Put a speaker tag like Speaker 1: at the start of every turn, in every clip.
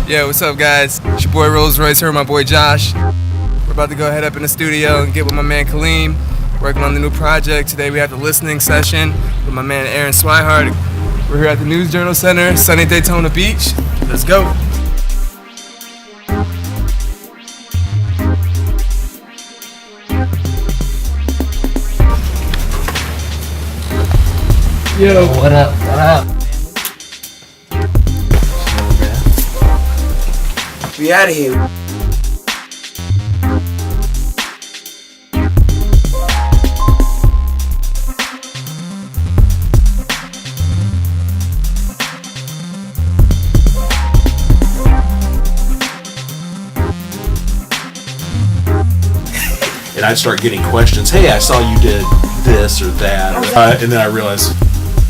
Speaker 1: Yo, what's up, guys? It's your boy Rolls Royce here with my boy Josh. We're about to go head up in the studio and get with my man Kaliym, working on the new project. Today we have the listening session with my man Aaron Swihart. We're here at the News Journal Center, sunny Daytona Beach. Let's go. Yo,
Speaker 2: what up? What up?
Speaker 1: We out of here.
Speaker 3: And I'd start getting questions. Hey, I saw you did this or that, and then I realized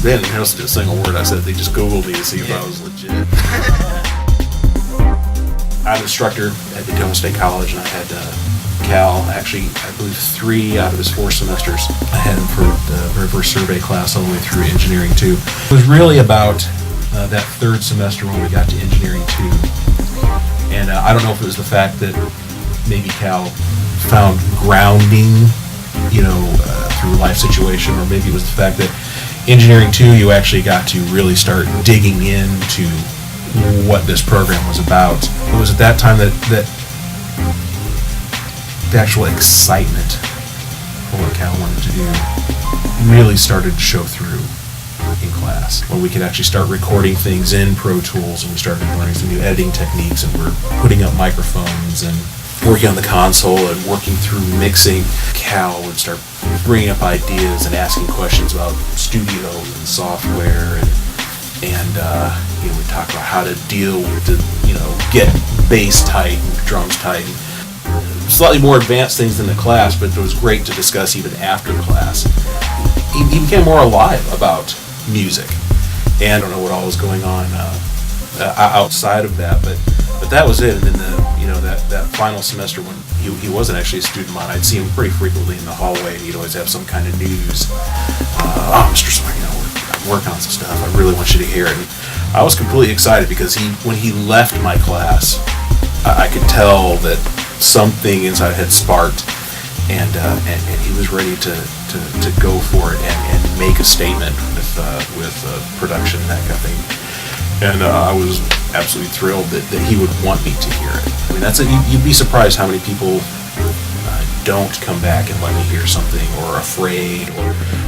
Speaker 3: they hadn't listened to a single word I said. They just Googled me to see if I was legit. I'm an instructor at Daytona State College, and I had Cal, actually, I believe 3 out of his 4 semesters. I had him for the very first survey class all the way through Engineering 2. It was really about that 3rd semester when we got to Engineering 2. And I don't know if it was the fact that maybe Cal found grounding, through life situation, or maybe it was the fact that Engineering 2, you actually got to really start digging into what this program was about. It was at that time that the actual excitement for what Cal wanted to do really started to show through in class, when we could actually start recording things in Pro Tools, and we started learning some new editing techniques, and we're putting up microphones and working on the console and working through mixing. Cal would start bringing up ideas and asking questions about studio and software, and we talk about how to deal with get bass tight and drums tight. Slightly more advanced things than the class, but it was great to discuss even after class. He became more alive about music, and I don't know what all was going on outside of that, but that was it. And then that final semester when he wasn't actually a student of mine, I'd see him pretty frequently in the hallway, and he'd always have some kind of news. Mr. Swing, I'm working on some stuff. I really want you to hear it. And I was completely excited because when he left my class, I could tell that something inside had sparked, and he was ready to go for it and make a statement with production and that kind of thing. And I was absolutely thrilled that he would want me to hear it. I mean, you'd be surprised how many people don't come back and let me hear something, or afraid,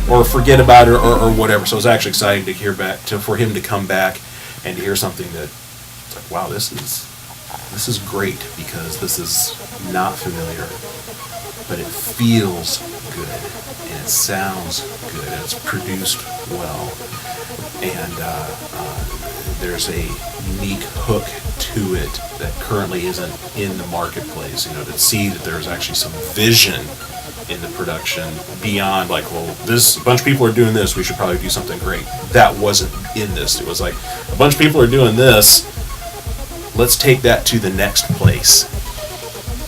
Speaker 3: or forget about it, or whatever. So it was actually exciting to hear for him to come back and hear something that it's like, wow, this is great, because this is not familiar, but it feels good, and it sounds good, and it's produced well, and there's a unique hook to it that currently isn't in the marketplace. To see that there's actually some vision in the production beyond a bunch of people are doing this, we should probably do something great. That wasn't in this. It was like, a bunch of people are doing this, let's take that to the next place,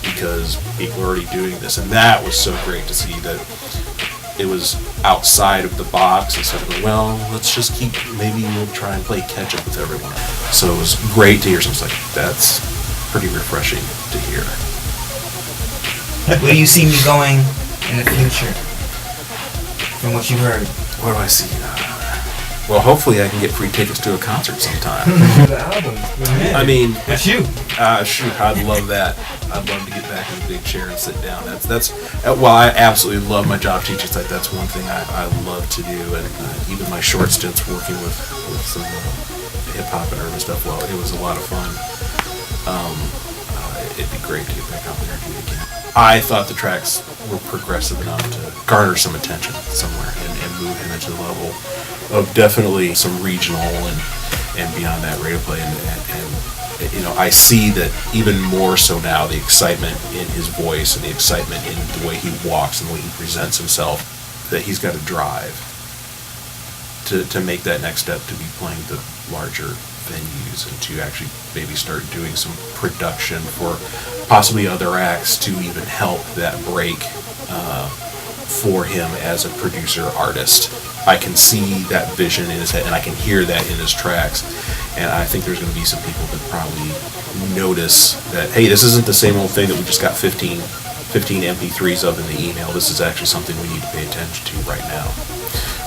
Speaker 3: because people are already doing this. And that was so great to see that it was outside of the box, instead of, let's just maybe we'll try and play catch up with everyone. So it was great to hear something like that's pretty refreshing to hear.
Speaker 2: Where do you see me going in the future, from what you heard?
Speaker 3: What do I see? Well, hopefully I can get free tickets to a concert sometime.
Speaker 1: The album.
Speaker 3: I mean,
Speaker 2: With you.
Speaker 3: Shoot, I'd love that. I'd love to get back in the big chair and sit down. I absolutely love my job teaching. It's like, that's one thing I love to do, and even my short stints working with some hip hop and urban stuff. Well, it was a lot of fun. It'd be great to get back out there and do it again. I thought the tracks were progressive enough to garner some attention somewhere, and move him into the level of definitely some regional and beyond that radio play. And I see that even more so now, the excitement in his voice and the excitement in the way he walks and the way he presents himself, that he's got a drive to make that next step, to be playing the larger venues, and to actually maybe start doing some production for possibly other acts to even help that break for him as a producer artist. I can see that vision in his head, and I can hear that in his tracks. And I think there's going to be some people that probably notice that, hey, this isn't the same old thing that we just got 15 MP3s of in the email. This is actually something we need to pay attention to right now.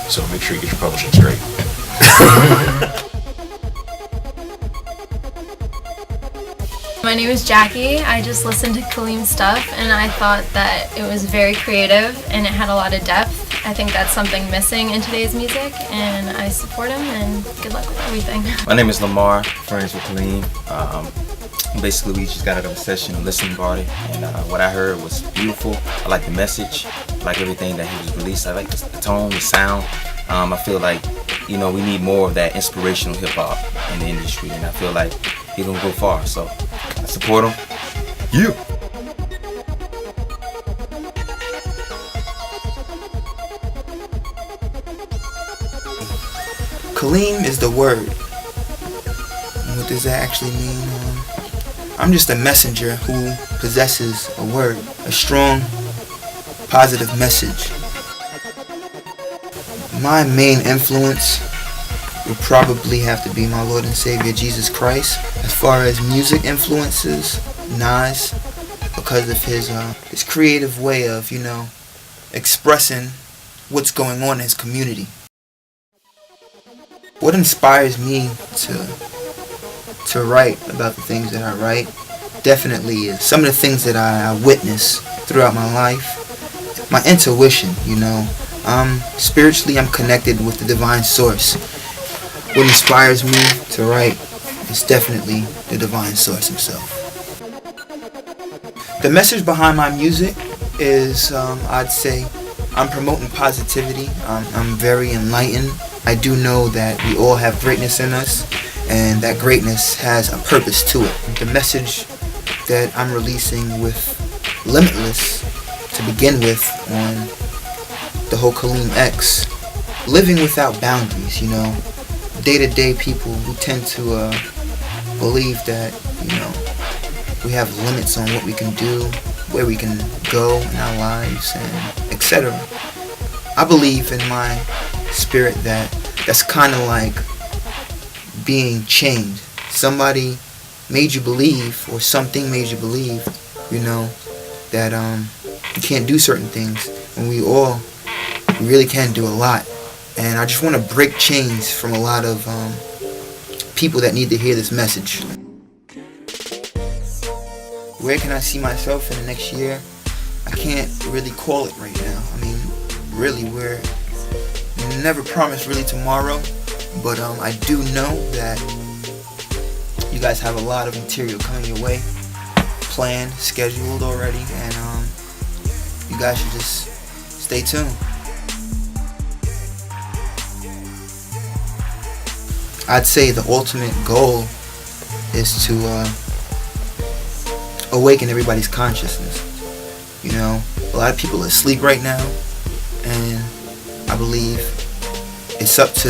Speaker 3: So make sure you get your publishing straight.
Speaker 4: My name is Jackie. I just listened to Kalliym's stuff and I thought that it was very creative and it had a lot of depth. I think that's something missing in today's music and I support him and good luck with everything.
Speaker 5: My name is Lamar, friends with Kaliym. Basically we just got out of a session, a listening party, and what I heard was beautiful. I like the message, I like everything that he was released. I like the tone, the sound. I feel like, we need more of that inspirational hip hop in the industry, and I feel like he's gonna go far, so I support him. You.
Speaker 6: Kaliym is the word. And what does that actually mean? I'm just a messenger who possesses a word, a strong, positive message. My main influence would probably have to be my Lord and Savior Jesus Christ. As far as music influences, Nas, because of his creative way of, expressing what's going on in his community. What inspires me to write about the things that I write definitely is some of the things that I witness throughout my life. My intuition, spiritually I'm connected with the divine source. What inspires me to write is definitely the divine source himself. The message behind my music is, I'd say, I'm promoting positivity. I'm very enlightened. I do know that we all have greatness in us, and that greatness has a purpose to it. The message that I'm releasing with Limitless, to begin with, on the whole Kaliym X, living without boundaries, day-to-day people who tend to believe that, we have limits on what we can do, where we can go in our lives, and etc. I believe in my spirit that's kind of like being chained. Somebody made you believe, or something made you believe, that you can't do certain things, and we really can do a lot. And I just want to break chains from a lot of people that need to hear this message. Where can I see myself in the next year? I can't really call it right now. Really, we're never promised really tomorrow, but I do know that you guys have a lot of material coming your way, planned, scheduled already, and you guys should just stay tuned. I'd say the ultimate goal is to awaken everybody's consciousness. A lot of people are asleep right now, and I believe it's up to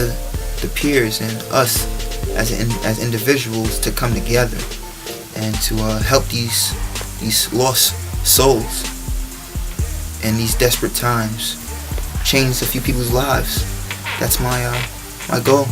Speaker 6: the peers and us as individuals to come together and to help these lost souls in these desperate times, change a few people's lives. That's my goal.